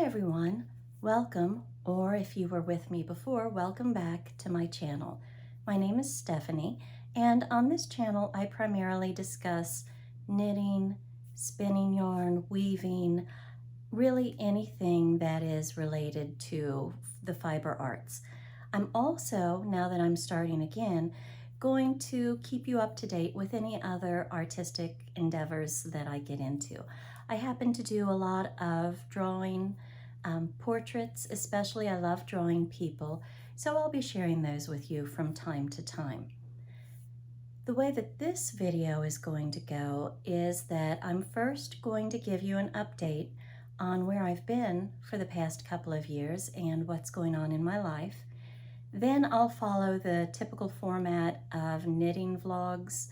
Hi everyone, welcome, or if you were with me before, welcome back to my channel. My name is Stephanie, and on this channel I primarily discuss knitting, spinning yarn, weaving, really anything that is related to the fiber arts. I'm also, now that I'm starting again, going to keep you up to date with any other artistic endeavors that I get into. I happen to do a lot of drawing, portraits especially. I love drawing people, so I'll be sharing those with you from time to time. The way that this video is going to go is that I'm first going to give you an update on where I've been for the past couple of years and what's going on in my life. Then I'll follow the typical format of knitting vlogs,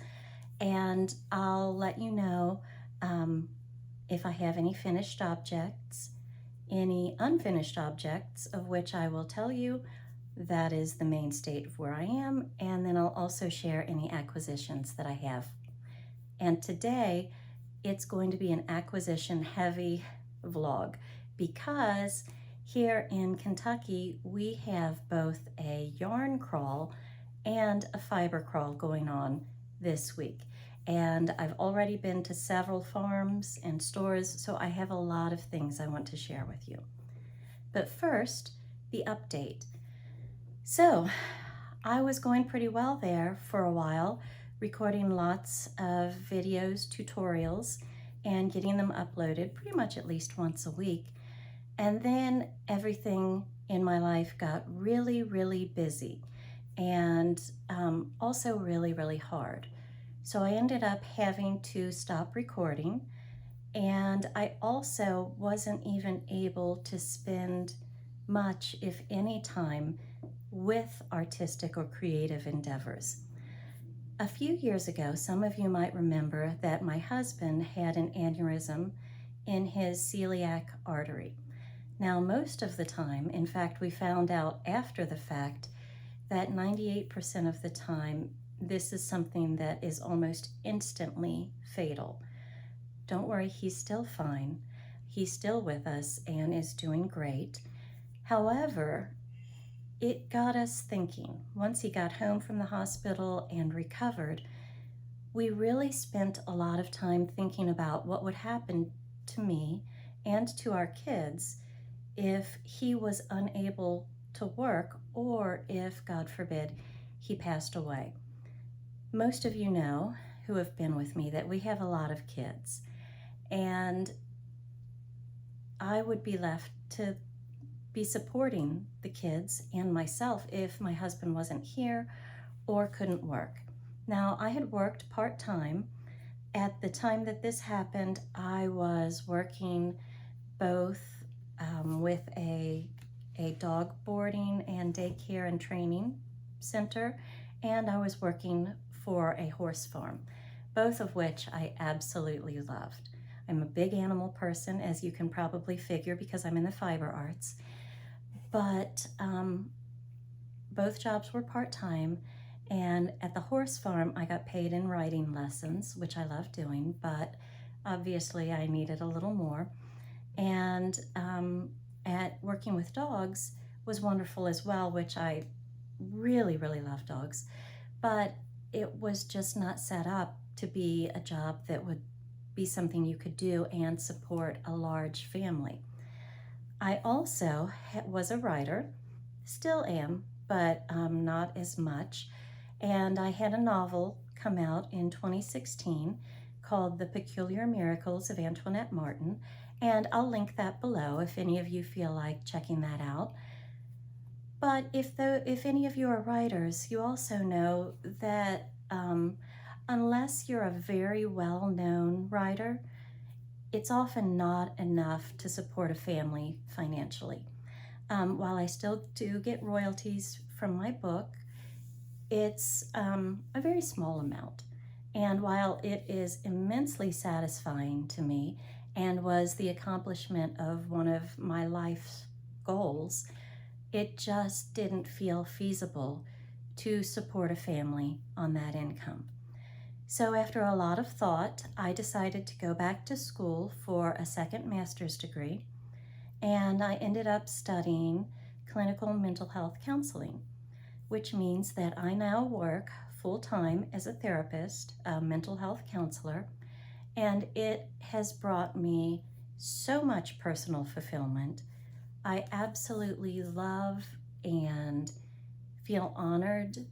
and I'll let you know if I have any finished objects, any unfinished objects, of which I will tell you that is the main state of where I am, and then I'll also share any acquisitions that I have. And today it's going to be an acquisition heavy vlog because here in Kentucky we have both a yarn crawl and a fiber crawl going on this week. And I've already been to several farms and stores, so I have a lot of things I want to share with you. But first, the update. So, I was going pretty well there for a while, recording lots of videos, tutorials, and getting them uploaded pretty much at least once a week. And then everything in my life got really, really busy and also really, really hard. So I ended up having to stop recording, and I also wasn't even able to spend much, if any, time with artistic or creative endeavors. A few years ago, some of you might remember that my husband had an aneurysm in his celiac artery. Now, most of the time, in fact, we found out after the fact that 98% of the time, this is something that is almost instantly fatal. Don't worry, he's still fine. He's still with us and is doing great. However, it got us thinking. Once he got home from the hospital and recovered, we really spent a lot of time thinking about what would happen to me and to our kids if he was unable to work or if, God forbid, he passed away. Most of you know, who have been with me, that we have a lot of kids, and I would be left to be supporting the kids and myself if my husband wasn't here or couldn't work. Now, I had worked part-time. At the time that this happened, I was working both with a dog boarding and daycare and training center, and I was working for a horse farm, both of which I absolutely loved. I'm a big animal person, as you can probably figure because I'm in the fiber arts, but both jobs were part-time, and at the horse farm I got paid in writing lessons, which I love doing, but obviously I needed a little more. And at working with dogs was wonderful as well, which I really, really love dogs, but it was just not set up to be a job that would be something you could do and support a large family. I also was a writer, still am, but not as much, and I had a novel come out in 2016 called The Peculiar Miracles of Antoinette Martin, and I'll link that below if any of you feel like checking that out. But if any of you are writers, you also know that unless you're a very well-known writer, it's often not enough to support a family financially. While I still do get royalties from my book, it's a very small amount. And while it is immensely satisfying to me and was the accomplishment of one of my life's goals, it just didn't feel feasible to support a family on that income. So after a lot of thought, I decided to go back to school for a second master's degree and I ended up studying clinical mental health counseling, which means that I now work full-time as a therapist, a mental health counselor, and it has brought me so much personal fulfillment. I absolutely love and feel honored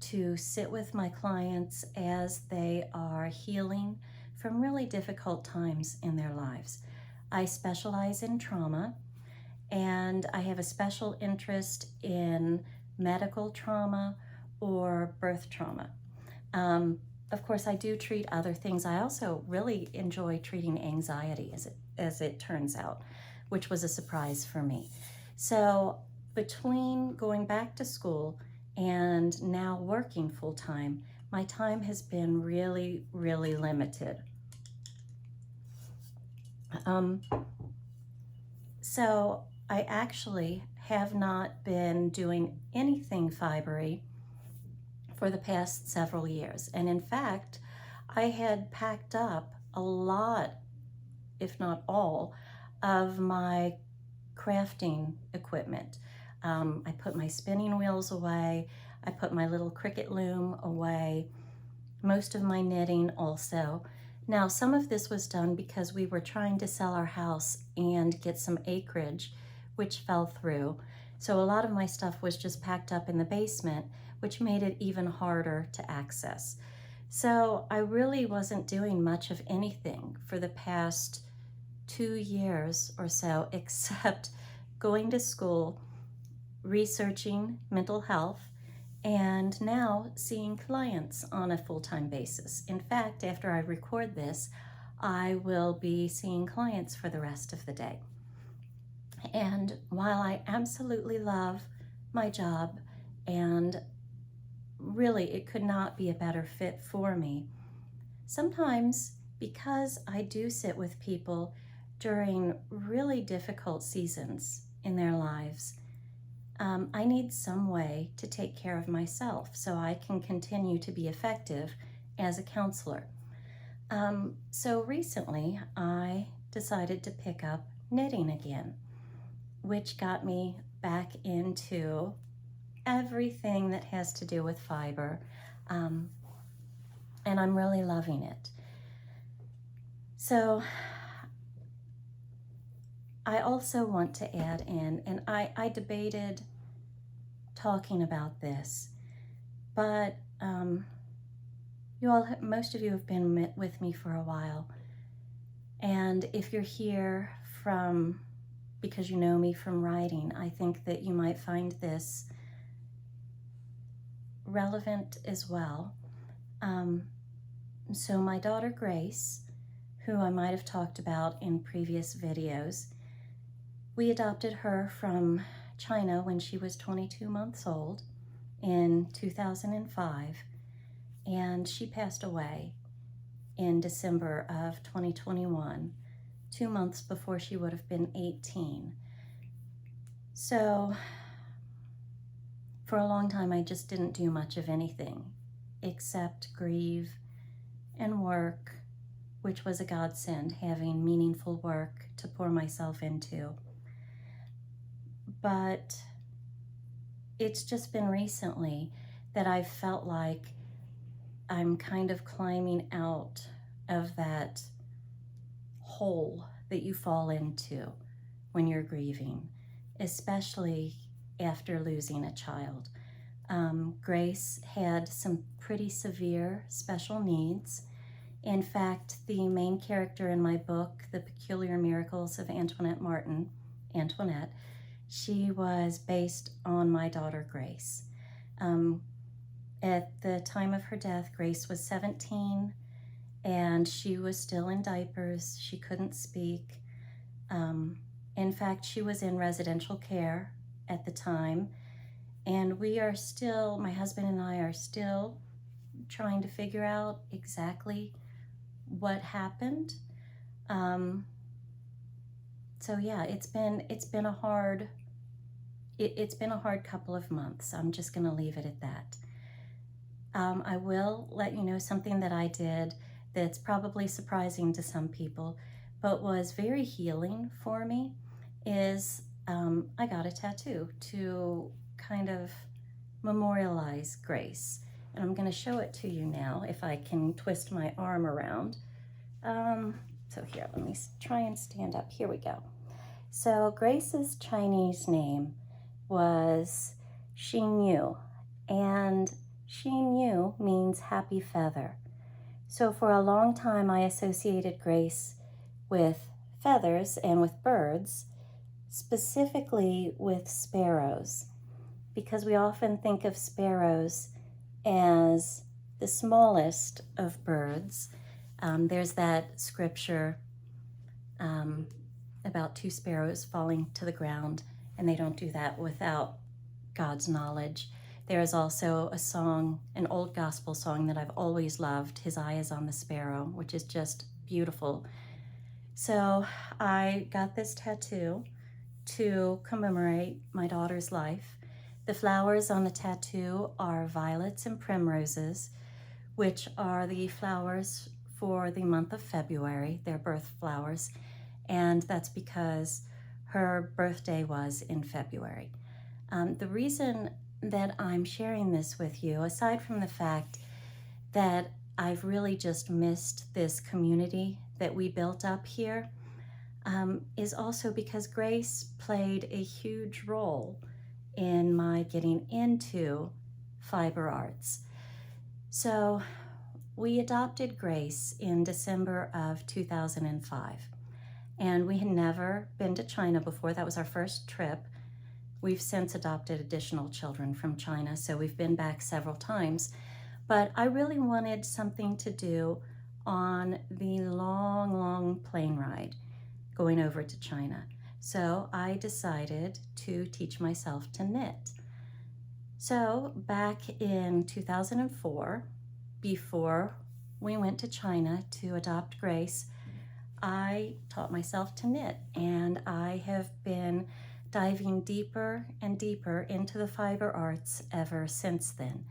to sit with my clients as they are healing from really difficult times in their lives. I specialize in trauma, and I have a special interest in medical trauma or birth trauma. Of course, I do treat other things. I also really enjoy treating anxiety, as it turns out, which was a surprise for me. So between going back to school and now working full-time, my time has been really, really limited. So I actually have not been doing anything fibery for the past several years. And in fact, I had packed up a lot, if not all, of my crafting equipment. I put my spinning wheels away. I put my little Cricut loom away. Most of my knitting also. Now, some of this was done because we were trying to sell our house and get some acreage, which fell through. So a lot of my stuff was just packed up in the basement, which made it even harder to access. So I really wasn't doing much of anything for the past 2 years or so, except going to school, researching mental health, and now seeing clients on a full-time basis. In fact, after I record this, I will be seeing clients for the rest of the day. And while I absolutely love my job, and really it could not be a better fit for me, sometimes because I do sit with people during really difficult seasons in their lives, I need some way to take care of myself so I can continue to be effective as a counselor. So recently I decided to pick up knitting again, which got me back into everything that has to do with fiber, and I'm really loving it. So I also want to add in, and I debated talking about this, but most of you have been with me for a while, and if you're here because you know me from writing, I think that you might find this relevant as well. So my daughter Grace, who I might have talked about in previous videos, we adopted her from China when she was 22 months old in 2005, and she passed away in December of 2021, 2 months before she would have been 18. So for a long time, I just didn't do much of anything except grieve and work, which was a godsend, having meaningful work to pour myself into. But it's just been recently that I've felt like I'm kind of climbing out of that hole that you fall into when you're grieving, especially after losing a child. Grace had some pretty severe special needs. In fact, the main character in my book, The Peculiar Miracles of Antoinette, she was based on my daughter Grace. At the time of her death, Grace was 17, and she was still in diapers. She couldn't speak. In fact, she was in residential care at the time, and my husband and I are still trying to figure out exactly what happened. So yeah, it's been a hard couple of months. I'm just going to leave it at that. I will let you know something that I did that's probably surprising to some people, but was very healing for me, is is I got a tattoo to kind of memorialize Grace. And I'm going to show it to you now if I can twist my arm around. So here, let me try and stand up. Here we go. So Grace's Chinese name was Xinyu, and Xinyu means happy feather. So for a long time I associated Grace with feathers and with birds, specifically with sparrows, because we often think of sparrows as the smallest of birds. There's that scripture about two sparrows falling to the ground, and they don't do that without God's knowledge. There is also a song, an old gospel song that I've always loved, His Eye is on the Sparrow, which is just beautiful. So I got this tattoo to commemorate my daughter's life. The flowers on the tattoo are violets and primroses, which are the flowers for the month of February, their birth flowers, and that's because her birthday was in February. The reason that I'm sharing this with you, aside from the fact that I've really just missed this community that we built up here, is also because Grace played a huge role in my getting into fiber arts. So we adopted Grace in December of 2005, and we had never been to China before. That was our first trip. We've since adopted additional children from China, so we've been back several times. But I really wanted something to do on the long, long plane ride going over to China. So I decided to teach myself to knit. So back in 2004, before we went to China to adopt Grace, I taught myself to knit, and I have been diving deeper and deeper into the fiber arts ever since then.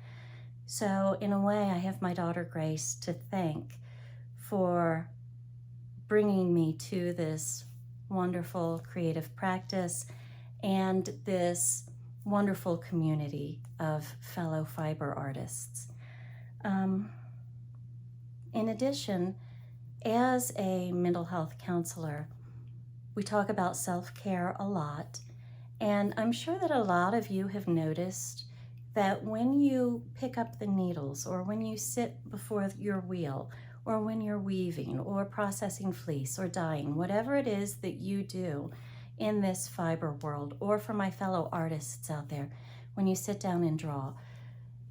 So in a way, I have my daughter Grace to thank for bringing me to this wonderful creative practice and this wonderful community of fellow fiber artists. In addition, as a mental health counselor, we talk about self-care a lot, and I'm sure that a lot of you have noticed that when you pick up the needles, or when you sit before your wheel, or when you're weaving or processing fleece or dyeing, whatever it is that you do in this fiber world, or for my fellow artists out there, when you sit down and draw,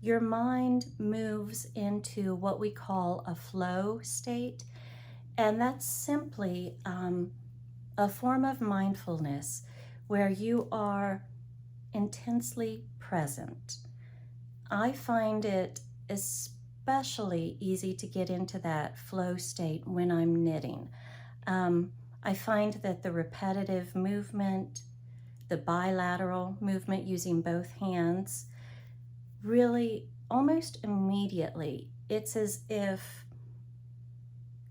your mind moves into what we call a flow state, and that's simply a form of mindfulness where you are intensely present. I find it especially easy to get into that flow state when I'm knitting. I find that the repetitive movement, the bilateral movement using both hands, really almost immediately, it's as if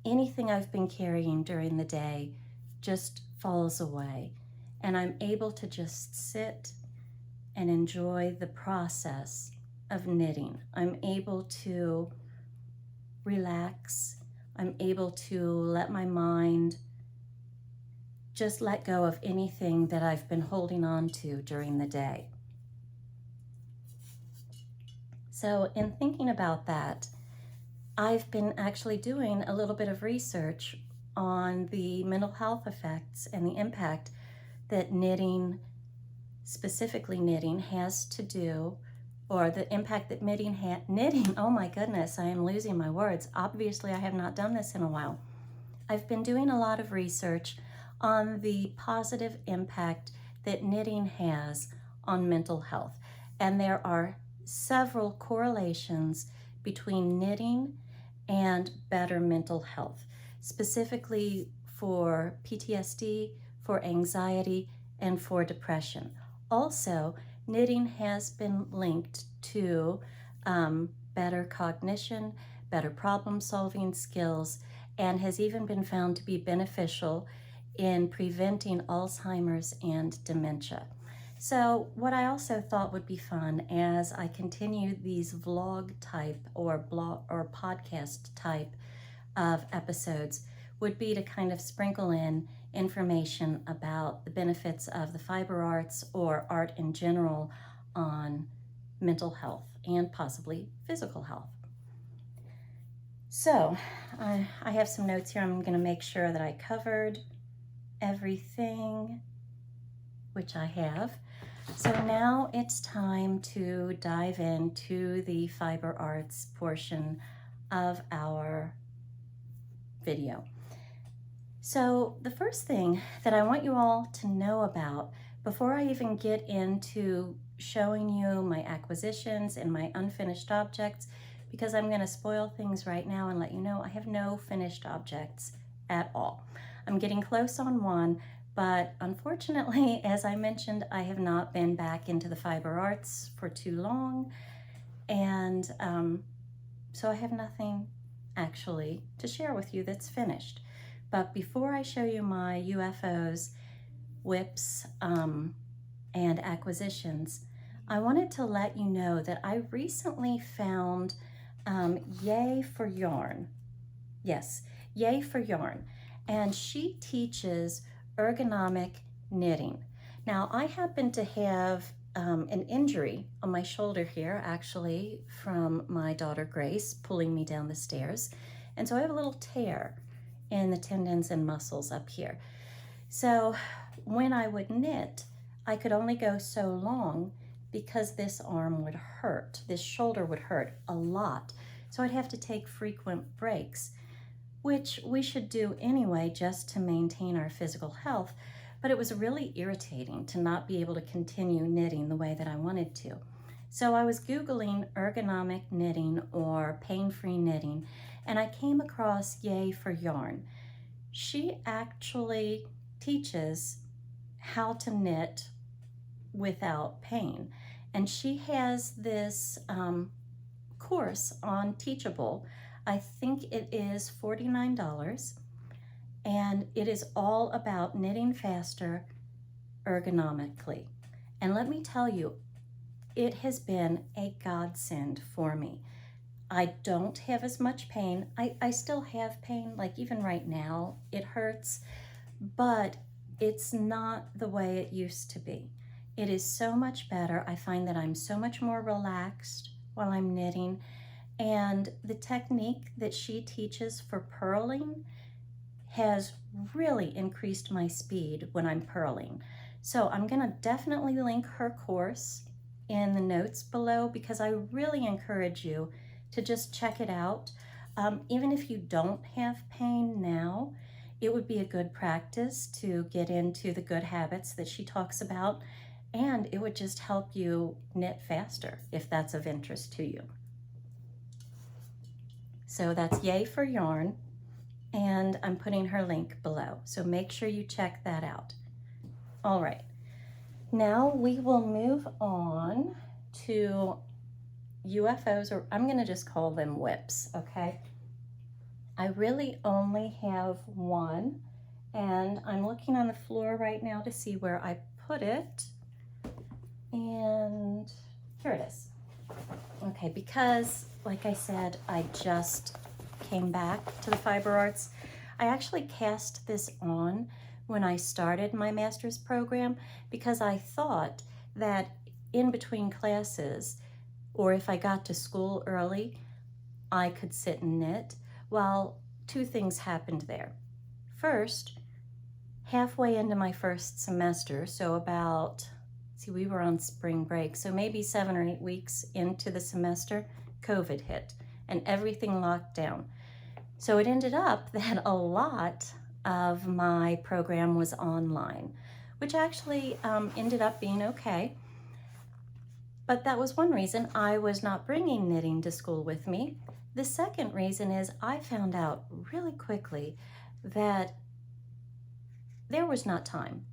anything I've been carrying during the day just falls away, and I'm able to just sit and enjoy the process of knitting. I'm able to relax. I'm able to let my mind just let go of anything that I've been holding on to during the day. So in thinking about that, I've been actually doing a little bit of research on the mental health effects and the impact that knitting, specifically knitting, has to do, or the impact that knitting, oh my goodness, I am losing my words. Obviously, I have not done this in a while. I've been doing a lot of research on the positive impact that knitting has on mental health. And there are several correlations between knitting and better mental health, specifically for PTSD, for anxiety, and for depression. Also, knitting has been linked to better cognition, better problem-solving skills, and has even been found to be beneficial in preventing Alzheimer's and dementia. So what I also thought would be fun as I continue these vlog type or blog or podcast type of episodes would be to kind of sprinkle in information about the benefits of the fiber arts or art in general on mental health and possibly physical health. So I have some notes here. I'm going to make sure that I covered everything, which I have. So now it's time to dive into the fiber arts portion of our video. So the first thing that I want you all to know about before I even get into showing you my acquisitions and my unfinished objects, because I'm going to spoil things right now and let you know I have no finished objects at all. I'm getting close on one, but unfortunately, as I mentioned, I have not been back into the fiber arts for too long, and so I have nothing actually to share with you that's finished. But before I show you my UFOs, whips, and acquisitions, I wanted to let you know that I recently found Yay for Yarn. Yes, Yay for Yarn. And she teaches ergonomic knitting. Now, I happen to have an injury on my shoulder here, actually, from my daughter Grace pulling me down the stairs. And so I have a little tear in the tendons and muscles up here. So when I would knit, I could only go so long because this arm would hurt, this shoulder would hurt a lot. So I'd have to take frequent breaks, which we should do anyway just to maintain our physical health. But it was really irritating to not be able to continue knitting the way that I wanted to. So I was Googling ergonomic knitting or pain-free knitting, and I came across Yay for Yarn. She actually teaches how to knit without pain. And she has this course on Teachable. I think it is $49, and it is all about knitting faster ergonomically. And let me tell you, it has been a godsend for me. I don't have as much pain. I still have pain, like even right now, it hurts, but it's not the way it used to be. It is so much better. I find that I'm so much more relaxed while I'm knitting, and the technique that she teaches for purling has really increased my speed when I'm purling. So I'm gonna definitely link her course in the notes below, because I really encourage you to just check it out. Even if you don't have pain now, it would be a good practice to get into the good habits that she talks about, and it would just help you knit faster if that's of interest to you. So that's Yay for Yarn, and I'm putting her link below. So make sure you check that out. All right, now we will move on to UFOs, or I'm gonna just call them whips, okay? I really only have one, and I'm looking on the floor right now to see where I put it. And here it is. Okay, because like I said, I just came back to the fiber arts. I actually cast this on when I started my master's program because I thought that in between classes, or if I got to school early, I could sit and knit. Well, two things happened there. First, halfway into my first semester, so about, we were on spring break, so maybe 7 or 8 weeks into the semester, COVID hit and everything locked down. So it ended up that a lot of my program was online, which actually ended up being okay. But that was one reason I was not bringing knitting to school with me. The second reason is I found out really quickly that there was not time.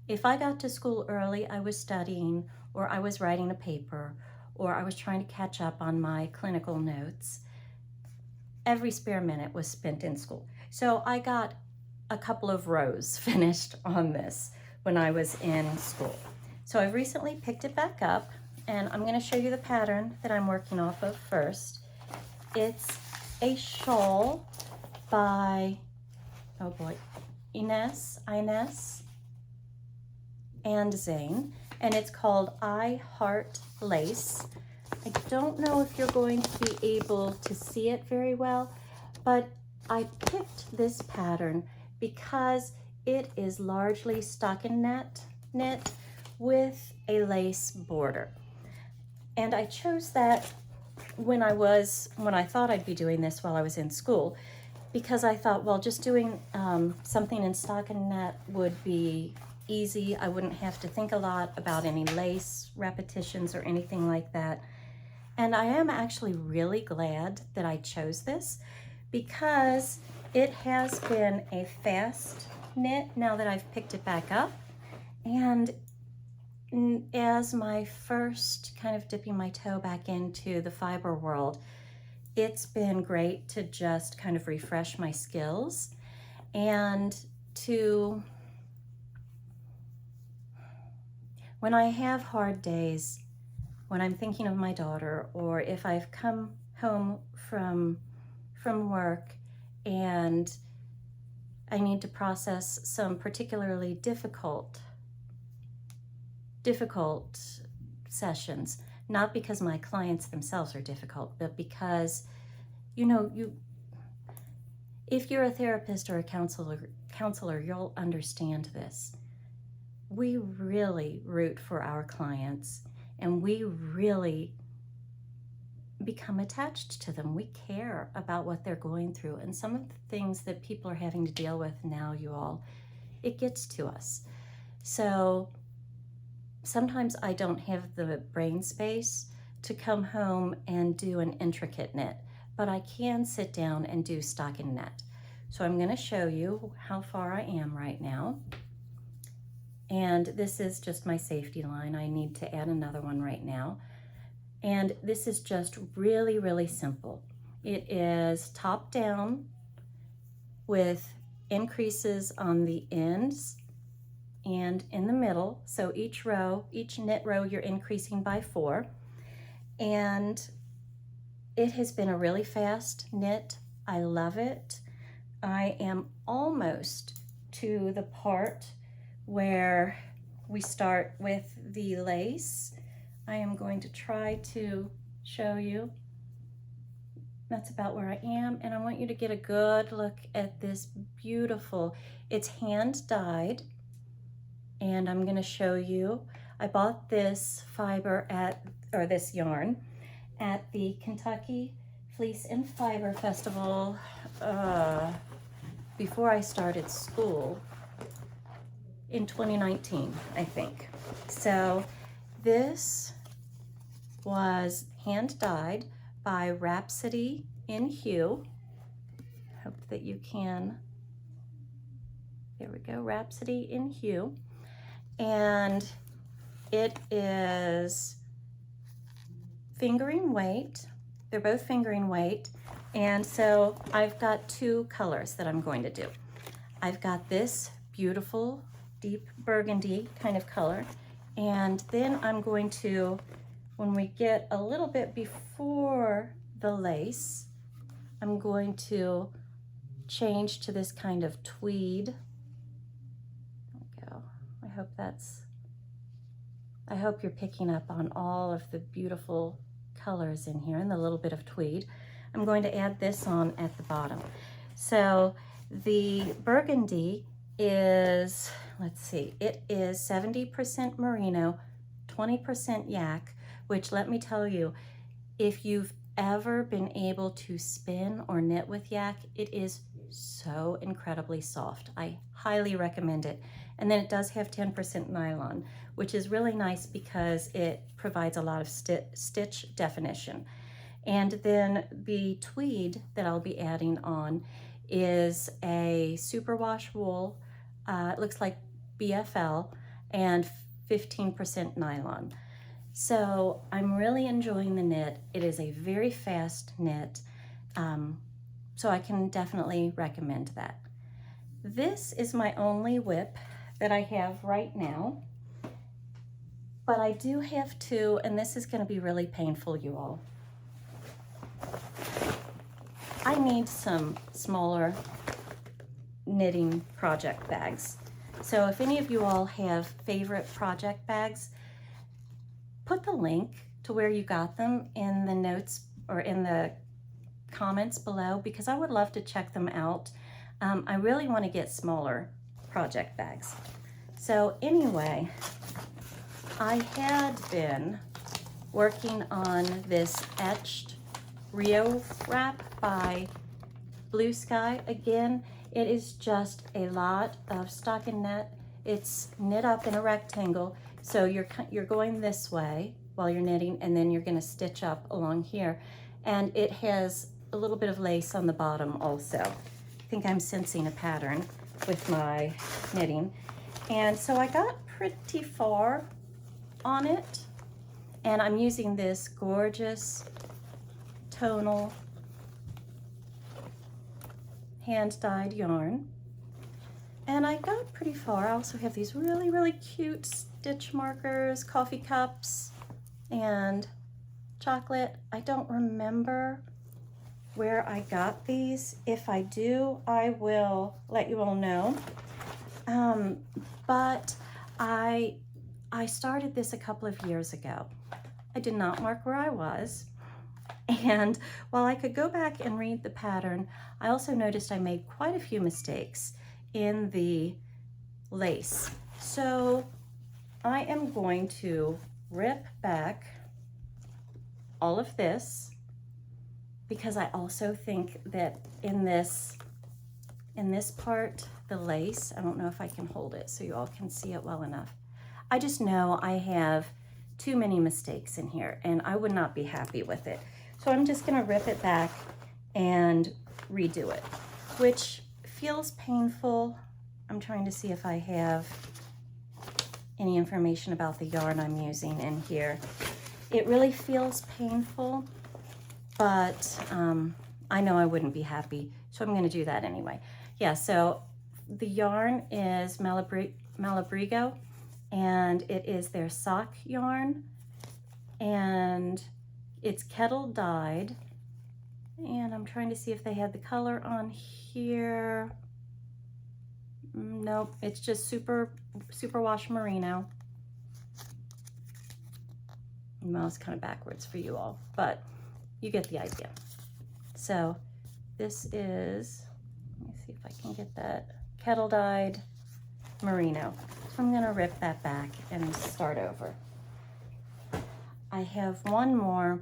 If I got to school early, I was studying, or I was writing a paper, or I was trying to catch up on my clinical notes. Every spare minute was spent in school. So I got a couple of rows finished on this when I was in school. So I've recently picked it back up, and I'm going to show you the pattern that I'm working off of first. It's a shawl by, oh boy, Ines and Zane, and it's called I Heart Lace. I don't know if you're going to be able to see it very well, but I picked this pattern because it is largely stockinette knit with a lace border. And I chose that when I thought I'd be doing this while I was in school, because I thought, well, just doing something in stockinette would be easy. I wouldn't have to think a lot about any lace repetitions or anything like that. And I am actually really glad that I chose this, because it has been a fast knit now that I've picked it back up. And as my first kind of dipping my toe back into the fiber world, it's been great to just kind of refresh my skills and to, when I have hard days, when I'm thinking of my daughter, or if I've come home from work and I need to process some particularly difficult sessions, not because my clients themselves are difficult, but because, you know, if you're a therapist or a counselor, you'll understand this. We really root for our clients, and we really become attached to them. We care about what they're going through, and some of the things that people are having to deal with now, you all, it gets to us. So sometimes I don't have the brain space to come home and do an intricate knit, but I can sit down and do stockinette. So I'm going to show you how far I am right now. And this is just my safety line. I need to add another one right now. And this is just really, really simple. It is top down with increases on the ends and in the middle. So each knit row, you're increasing by 4. And it has been a really fast knit. I love it. I am almost to the part where we start with the lace. I am going to try to show you. That's about where I am, and I want you to get a good look at this beautiful, it's hand dyed, and I'm gonna show you. I bought this this yarn at the Kentucky Fleece and Fiber Festival before I started school in 2019, I think. So this was hand dyed by Rhapsody in Hue. Hope that you can, there we go, Rhapsody in Hue. And it is fingering weight. They're both fingering weight. And so I've got 2 colors that I'm going to do. I've got this beautiful deep burgundy kind of color. And then I'm going to, when we get a little bit before the lace, I'm going to change to this kind of tweed. There we go. I hope you're picking up on all of the beautiful colors in here and the little bit of tweed. I'm going to add this on at the bottom. So the burgundy is, let's see, it is 70% merino, 20% yak, which, let me tell you, if you've ever been able to spin or knit with yak, it is so incredibly soft. I highly recommend it. And then it does have 10% nylon, which is really nice because it provides a lot of stitch definition. And then the tweed that I'll be adding on is a superwash wool. It looks like BFL and 15% nylon. So I'm really enjoying the knit. It is a very fast knit, so I can definitely recommend that. This is my only whip that I have right now, but I do have two, and this is going to be really painful, you all. I need some smaller knitting project bags. So if any of you all have favorite project bags, put the link to where you got them in the notes or in the comments below, because I would love to check them out. I really want to get smaller project bags. So anyway, I had been working on this etched Rio wrap by Blue Sky. Again, it is just a lot of stockinette. It's knit up in a rectangle, so you're going this way while you're knitting, and then you're going to stitch up along here. And it has a little bit of lace on the bottom also. I think I'm sensing a pattern with my knitting. And so I got pretty far on it, and I'm using this gorgeous tonal hand-dyed yarn, and I got pretty far. I also have these really, really cute stitch markers, coffee cups, and chocolate. I don't remember where I got these. If I do, I will let you all know. But I started this a couple of years ago. I did not mark where I was. And while I could go back and read the pattern, I also noticed I made quite a few mistakes in the lace. So I am going to rip back all of this, because I also think that in this part, the lace, I don't know if I can hold it so you all can see it well enough. I just know I have too many mistakes in here, and I would not be happy with it. So I'm just gonna rip it back and redo it, which feels painful. I'm trying to see if I have any information about the yarn I'm using in here. It really feels painful, but I know I wouldn't be happy, so I'm gonna do that anyway. Yeah, so the yarn is Malabrigo, and it is their sock yarn, and it's kettle dyed, and I'm trying to see if they had the color on here. Nope, it's just superwash merino. Well, it's kind of backwards for you all, but you get the idea. So this is, let me see if I can get that, kettle dyed merino. So I'm gonna rip that back and start over. I have one more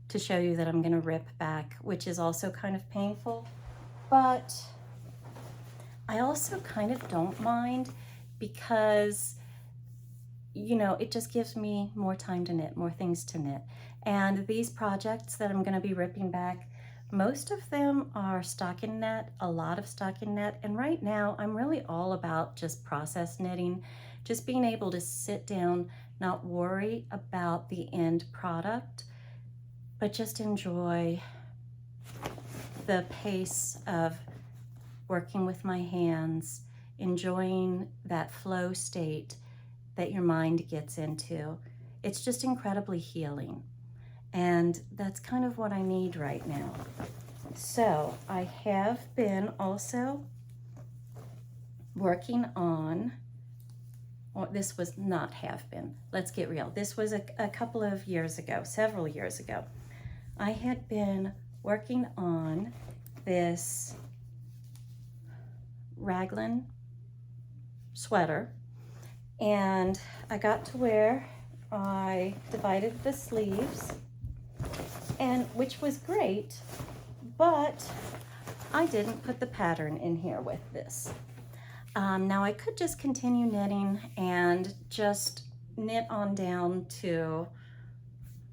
to show you that I'm gonna rip back, which is also kind of painful, but I also kind of don't mind, because you know, it just gives me more time to knit, more things to knit. And these projects that I'm gonna be ripping back, most of them are stockinette, a lot of stockinette, and right now I'm really all about just process knitting, just being able to sit down, not worry about the end product, but just enjoy the pace of working with my hands, enjoying that flow state that your mind gets into. It's just incredibly healing. And that's kind of what I need right now. So I have been also working on, well, this was not have been, let's get real. This was a couple of years ago, several years ago. I had been working on this raglan sweater, and I got to where I divided the sleeves, and which was great, but I didn't put the pattern in here with this. Now I could just continue knitting and just knit on down to,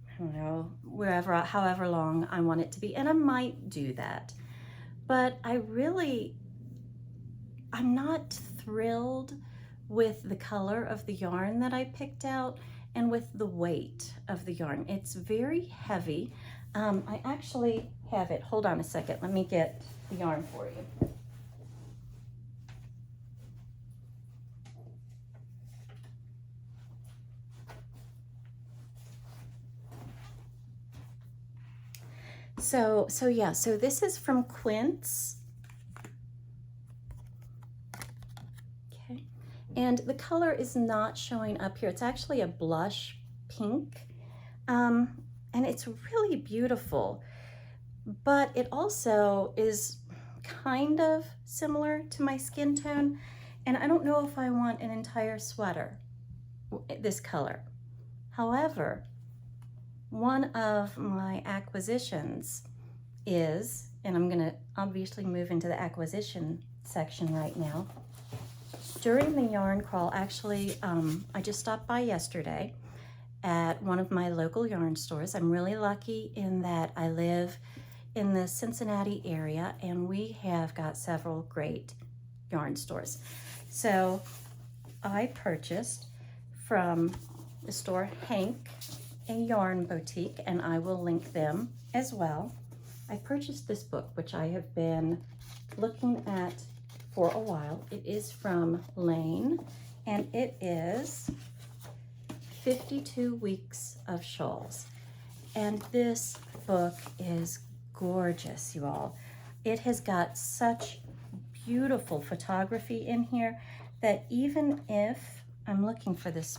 I don't know, wherever, however long I want it to be, and I might do that. But I'm not thrilled with the color of the yarn that I picked out and with the weight of the yarn. It's very heavy. I actually have it, hold on a second, let me get the yarn for you. So yeah, so this is from Quince. Okay, and the color is not showing up here. It's actually a blush pink, and it's really beautiful, but it also is kind of similar to my skin tone, and I don't know if I want an entire sweater this color. However, one of my acquisitions is, and I'm going to obviously move into the acquisition section right now. During the yarn crawl, actually, I just stopped by yesterday at one of my local yarn stores. I'm really lucky in that I live in the Cincinnati area, and we have got several great yarn stores. So I purchased from the store Hank, a yarn boutique, and I will link them as well. I purchased this book, which I have been looking at for a while. It is from Lane, and it is 52 Weeks of Shawls. And this book is gorgeous, you all. It has got such beautiful photography in here that even if I'm looking for this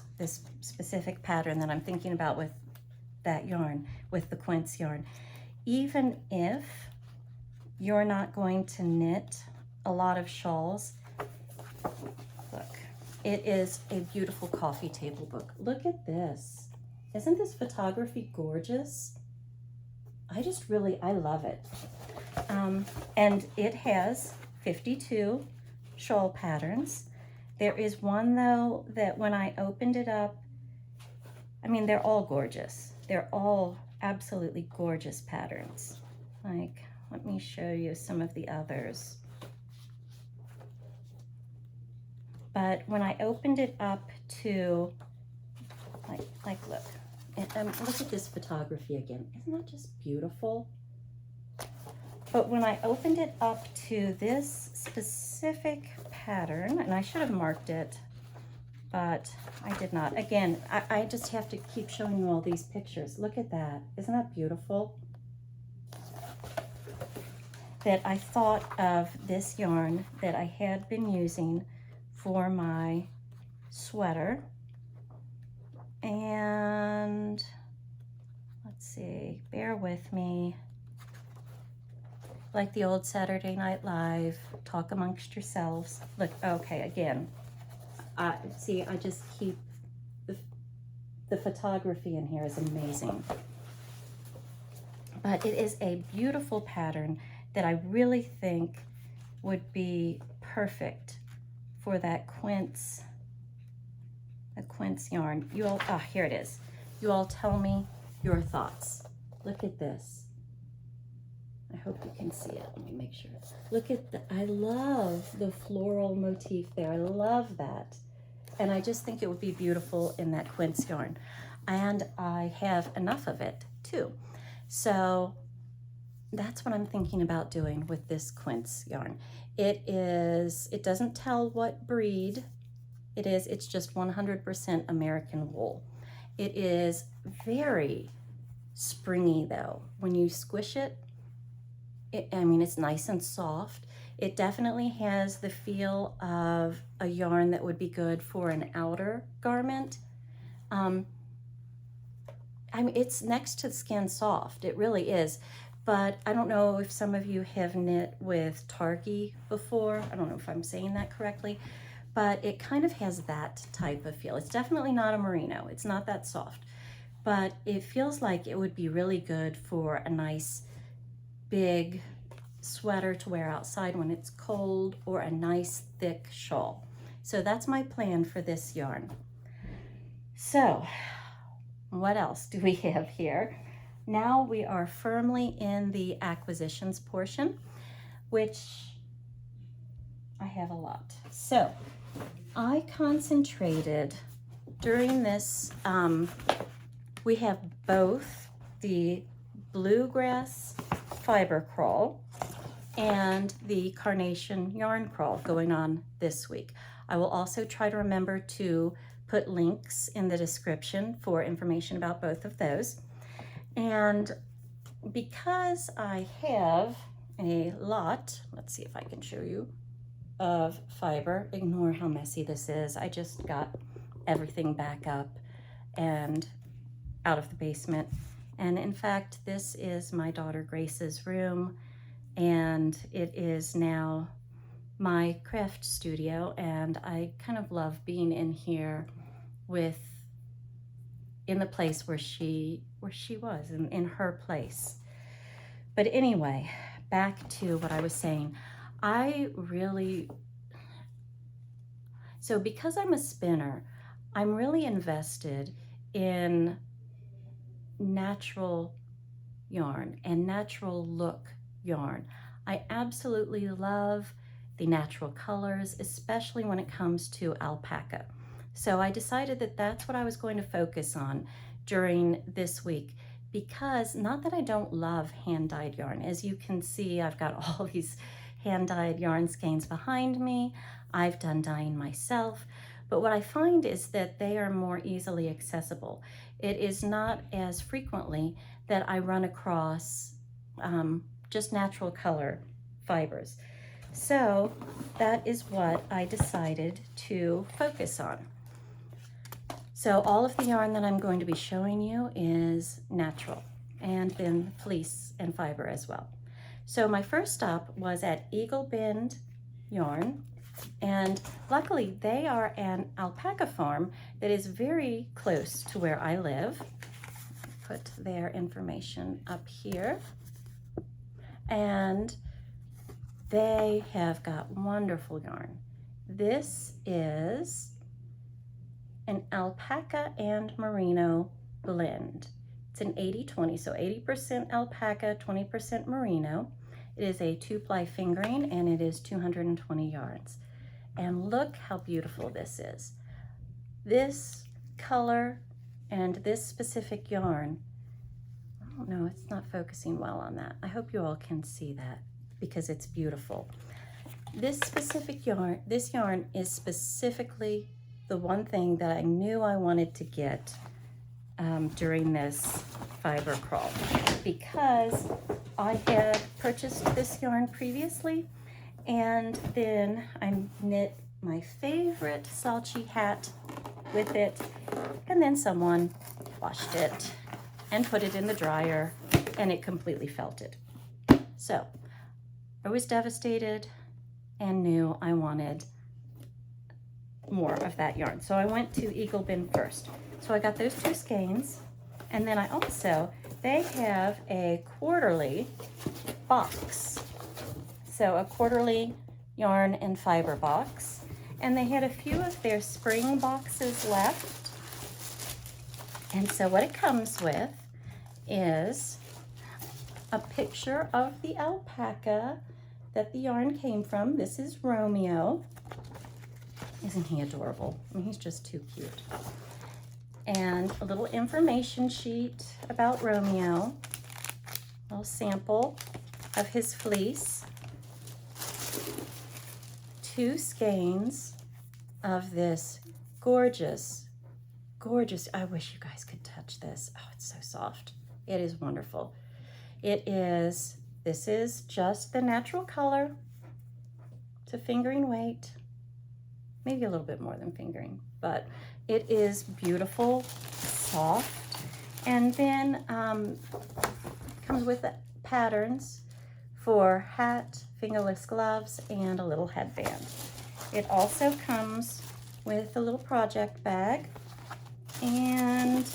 specific pattern that I'm thinking about with that yarn, with the Quince yarn, even if you're not going to knit a lot of shawls, look, it is a beautiful coffee table book. Look at this. Isn't this photography gorgeous? I love it. And it has 52 shawl patterns. There is one though that when I opened it up, I mean, they're all gorgeous. They're all absolutely gorgeous patterns. Like, let me show you some of the others. But when I opened it up to, look, and look at this photography again. Isn't that just beautiful? But when I opened it up to this specific pattern, and I should have marked it, but I did not. Again, I just have to keep showing you all these pictures. Look at that. Isn't that beautiful? That I thought of this yarn that I had been using for my sweater. And let's see, bear with me. Like the old Saturday Night Live, talk amongst yourselves. Look, okay, again, see, I just keep, the photography in here is amazing. But it is a beautiful pattern that I really think would be perfect for that Quince yarn. You all, here it is. You all tell me your thoughts. Look at this. I hope you can see it. Let me make sure. Look at I love the floral motif there. I love that. And I just think it would be beautiful in that Quince yarn. And I have enough of it too. So that's what I'm thinking about doing with this Quince yarn. It doesn't tell what breed it is. It's just 100% American wool. It is very springy though. When you squish it, I mean, it's nice and soft. It definitely has the feel of a yarn that would be good for an outer garment. I mean, it's next to skin soft. It really is. But I don't know if some of you have knit with Targhee before. I don't know if I'm saying that correctly, but it kind of has that type of feel. It's definitely not a merino. It's not that soft, but it feels like it would be really good for a nice big sweater to wear outside when it's cold, or a nice thick shawl. So that's my plan for this yarn. So what else do we have here? Now we are firmly in the acquisitions portion, which I have a lot. So I concentrated during this, we have both the Bluegrass Fiber Crawl and the Carnation Yarn Crawl going on this week. I will also try to remember to put links in the description for information about both of those. And because I have a lot, let's see if I can show you, of fiber. Ignore how messy this is. I just got everything back up and out of the basement. And in fact, this is my daughter Grace's room, and it is now my craft studio, and I kind of love being in here in the place where she was, in her place. But anyway, back to what I was saying. So because I'm a spinner, I'm really invested in natural yarn and natural look yarn. I absolutely love the natural colors, especially when it comes to alpaca. So I decided that that's what I was going to focus on during this week, because not that I don't love hand-dyed yarn. As you can see, I've got all these hand-dyed yarn skeins behind me. I've done dyeing myself, but what I find is that they are more easily accessible. It is not as frequently that I run across just natural color fibers. So that is what I decided to focus on. So all of the yarn that I'm going to be showing you is natural, and then fleece and fiber as well. So my first stop was at Eagle Bend Yarn, and luckily they are an alpaca farm that is very close to where I live. Put their information up here. And they have got wonderful yarn. This is an alpaca and merino blend. It's an 80-20, so 80% alpaca, 20% merino. It is a 2-ply fingering, and it is 220 yards. And look how beautiful this is. This color and this specific yarn, I don't know, it's not focusing well on that. I hope you all can see that because it's beautiful. This specific yarn, this yarn is specifically the one thing that I knew I wanted to get during this fiber crawl, because I had purchased this yarn previously, and then I knit my favorite Salchi hat with it, and then someone washed it and put it in the dryer, and it completely felted. So I was devastated and knew I wanted more of that yarn. So I went to Eagle Bend first. So I got those 2 skeins, and then they have a quarterly box. So a quarterly yarn and fiber box, and they had a few of their spring boxes left. And so what it comes with is a picture of the alpaca that the yarn came from. This is Romeo. Isn't he adorable? I mean, he's just too cute. And a little information sheet about Romeo, a little sample of his fleece, 2 skeins of this gorgeous, I wish you guys could touch this. Oh, it's so soft. It is wonderful. This is just the natural color. It's a fingering weight, maybe a little bit more than fingering, but it is beautiful, soft, and then comes with patterns for hat, fingerless gloves, and a little headband. It also comes with a little project bag, and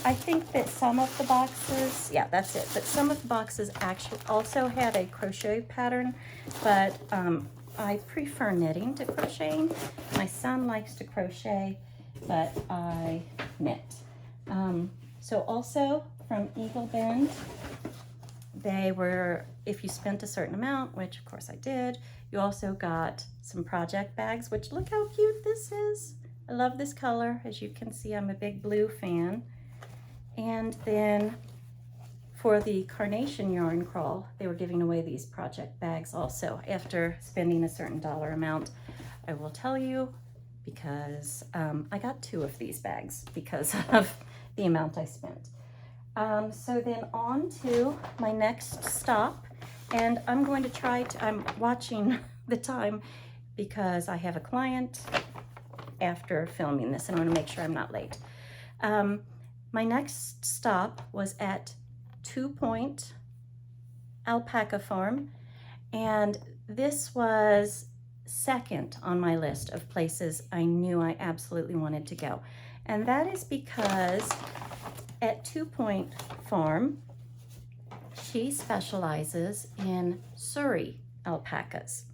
I think that some of the boxes, yeah, that's it, but some of the boxes actually also had a crochet pattern, but I prefer knitting to crocheting. My son likes to crochet, but I knit. So also from Eagle Bend, if you spent a certain amount, which of course I did, you also got some project bags, which look how cute this is. I love this color. As you can see, I'm a big blue fan. And then for the Carnation Yarn Crawl, they were giving away these project bags also after spending a certain dollar amount. I will tell you, because I got 2 of these bags because of the amount I spent. So then on to my next stop, and I'm going to try to, I'm watching the time because I have a client after filming this, and I want to make sure I'm not late. My next stop was at 2 Point Alpaca Farm, and this was second on my list of places I knew I absolutely wanted to go. And that is because at 2 Point Farm, she specializes in Suri alpacas.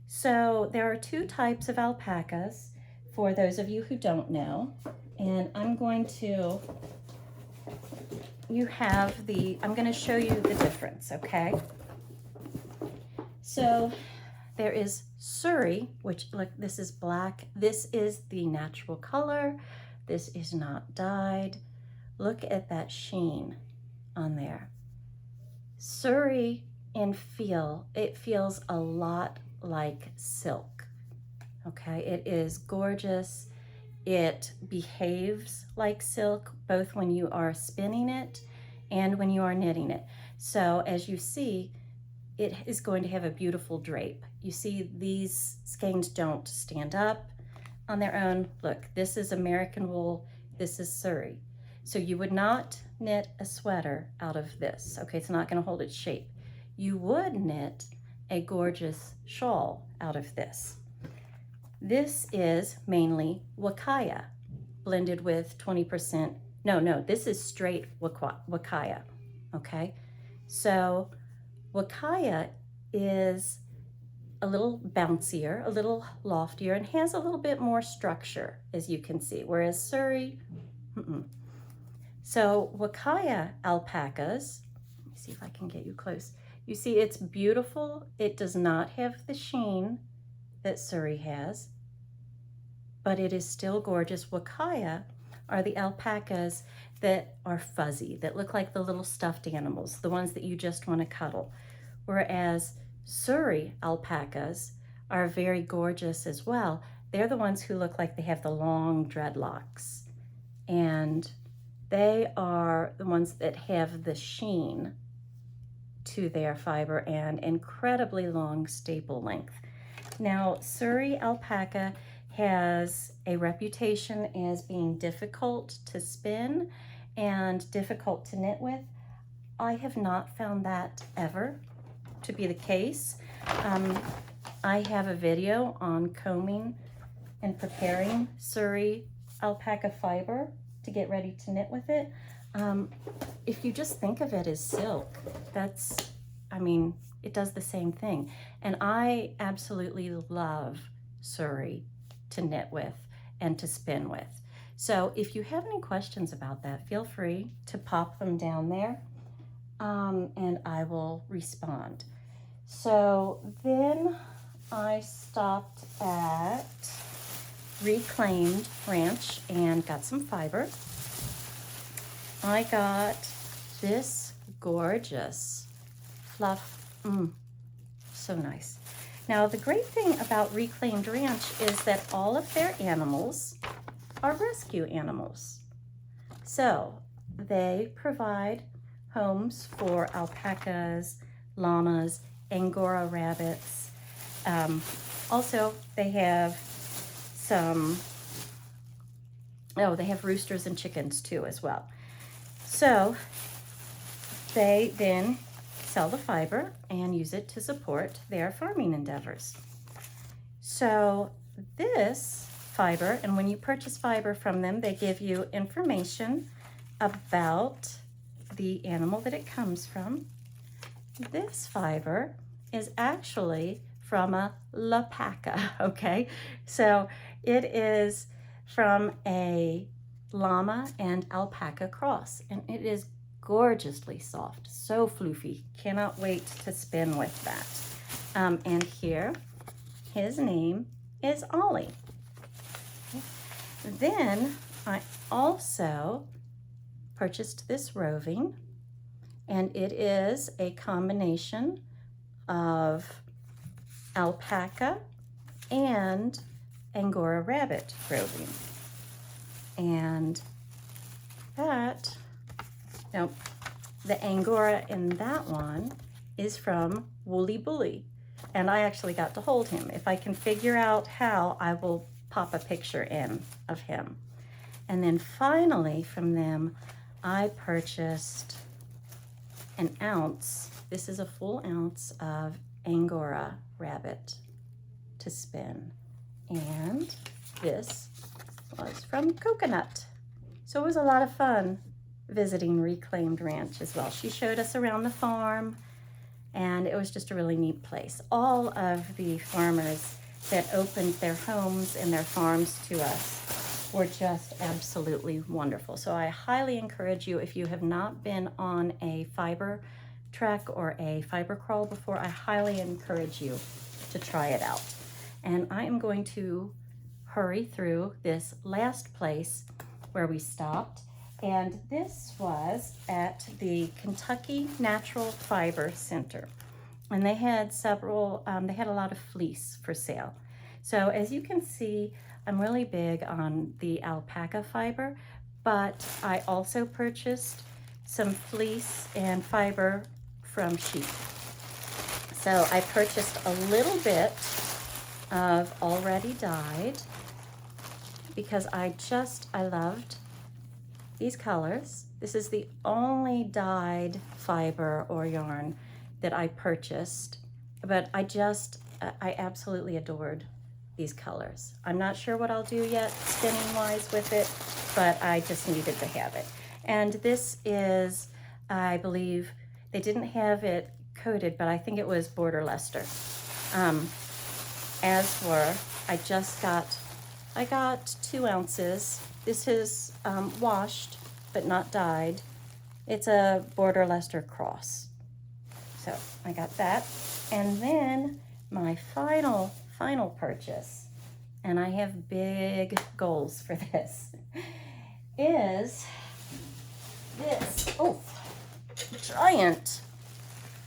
So there are two types of alpacas, for those of you who don't know, and I'm going to, I'm going to show you the difference, okay? So there is Suri, which, look, this is black. This is the natural color. This is not dyed. Look at that sheen on there. Suri in feel, it feels a lot like silk, okay? It is gorgeous. It behaves like silk, both when you are spinning it and when you are knitting it. So as you see, it is going to have a beautiful drape. You see these skeins don't stand up on their own. Look, this is American wool, this is Suri. So you would not knit a sweater out of this, okay? It's not gonna hold its shape. You would knit a gorgeous shawl out of this. This is mainly Wakaya, blended with 20%, no, this is straight Wakaya, okay? So Wakaya is a little bouncier, a little loftier, and has a little bit more structure, as you can see, whereas Suri, So Wakaya alpacas, let me see if I can get you close. You see it's beautiful. It does not have the sheen that Suri has, but it is still gorgeous. Wakaya are the alpacas that are fuzzy, that look like the little stuffed animals, the ones that you just want to cuddle. Whereas Suri alpacas are very gorgeous as well. They're the ones who look like they have the long dreadlocks, and they are the ones that have the sheen to their fiber and incredibly long staple length. Now, Suri alpaca has a reputation as being difficult to spin and difficult to knit with. I have not found that ever to be the case. I have a video on combing and preparing Suri alpaca fiber to get ready to knit with it. If you just think of it as silk, it does the same thing. And I absolutely love Suri to knit with and to spin with. So if you have any questions about that, feel free to pop them down there, and I will respond. So then I stopped at Reclaimed Ranch and got some fiber. I got this gorgeous fluff, so nice. Now the great thing about Reclaimed Ranch is that all of their animals are rescue animals. So they provide homes for alpacas, llamas, Angora rabbits. Also, they have they have roosters and chickens too as well. So they then sell the fiber and use it to support their farming endeavors. So this fiber, and when you purchase fiber from them, they give you information about the animal that it comes from. This fiber is actually from a alpaca, okay? So it is from a llama and alpaca cross, and it is gorgeously soft, so floofy. Cannot wait to spin with that. And here, his name is Ollie. Then I also purchased this roving, and it is a combination of alpaca and Angora rabbit roving. And that Now, the Angora in that one is from Woolly Bully, and I actually got to hold him. If I can figure out how, I will pop a picture in of him. And then finally from them, I purchased an ounce. This is a full ounce of Angora rabbit to spin. And this was from Coconut. So it was a lot of fun visiting Reclaimed Ranch as well. She showed us around the farm, and it was just a really neat place. All of the farmers that opened their homes and their farms to us were just absolutely wonderful. So I highly encourage you, if you have not been on a fiber trek or a fiber crawl before, I highly encourage you to try it out. And I am going to hurry through this last place where we stopped. And this was at the Kentucky Natural Fiber Center. And they had several, they had a lot of fleece for sale. So as you can see, I'm really big on the alpaca fiber, but I also purchased some fleece and fiber from sheep. So I purchased a little bit of already dyed because I loved these colors. This is the only dyed fiber or yarn that I purchased, but I absolutely adored these colors. I'm not sure what I'll do yet spinning wise with it, but I just needed to have it. And this is, I believe, they didn't have it coated, but I think it was Border Leicester. As for, I got 2 ounces. This is washed, but not dyed. It's a Border Leicester cross. So I got that. And then my final purchase, and I have big goals for this, is this, giant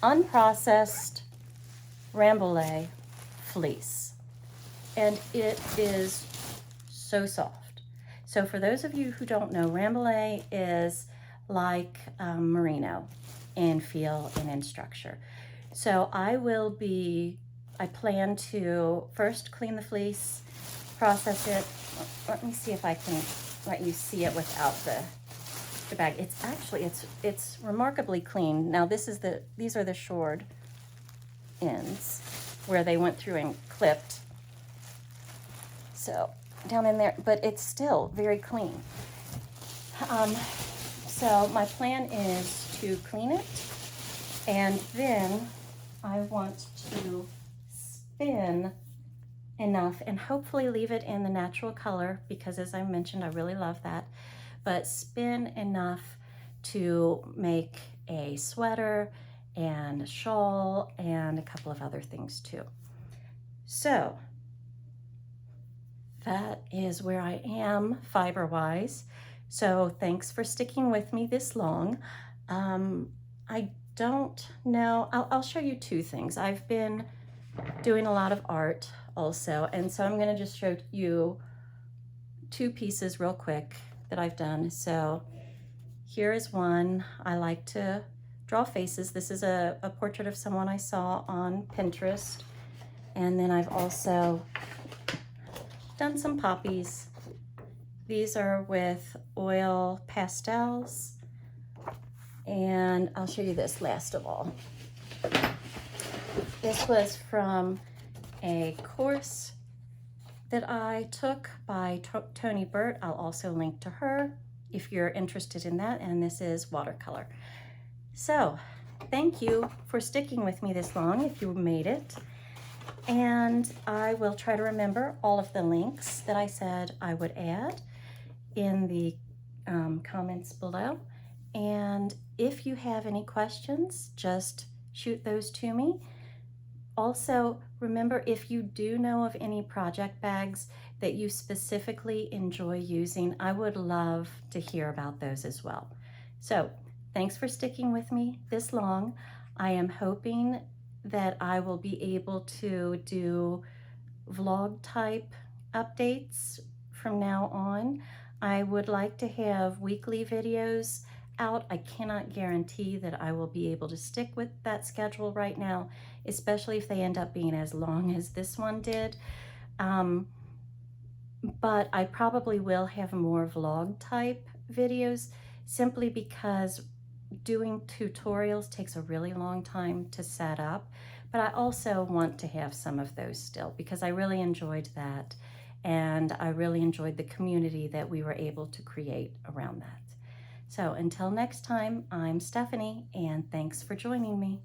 unprocessed Rambouillet fleece. And it is so soft. So for those of you who don't know, Rambouillet is like merino in feel and in structure. So I plan to first clean the fleece, process it. Let me see if I can let you see it without the bag. It's actually, it's remarkably clean. Now these are the shored ends where they went through and clipped. So down in there, but it's still very clean. So my plan is to clean it, and then I want to spin enough and hopefully leave it in the natural color, because as I mentioned, I really love that, but spin enough to make a sweater and a shawl and a couple of other things too. So that is where I am fiber-wise. So thanks for sticking with me this long. I don't know, I'll show you 2 things. I've been doing a lot of art also, and so I'm gonna just show you 2 pieces real quick that I've done. So here is one. I like to draw faces. This is a portrait of someone I saw on Pinterest. And then I've also done some poppies. These are with oil pastels. And I'll show you this last of all. This was from a course that I took by Tony Burt. I'll also link to her if you're interested in that. And this is watercolor. So thank you for sticking with me this long if you made it. And I will try to remember all of the links that I said I would add in the comments below. And if you have any questions, just shoot those to me. Also, remember, if you do know of any project bags that you specifically enjoy using, I would love to hear about those as well. So thanks for sticking with me this long. I am hoping that I will be able to do vlog type updates from now on. I would like to have weekly videos out. I cannot guarantee that I will be able to stick with that schedule right now, especially if they end up being as long as this one did. But I probably will have more vlog type videos simply because doing tutorials takes a really long time to set up. But I also want to have some of those still because I really enjoyed that, and I really enjoyed the community that we were able to create around that. So until next time, I'm Stephanie, and thanks for joining me.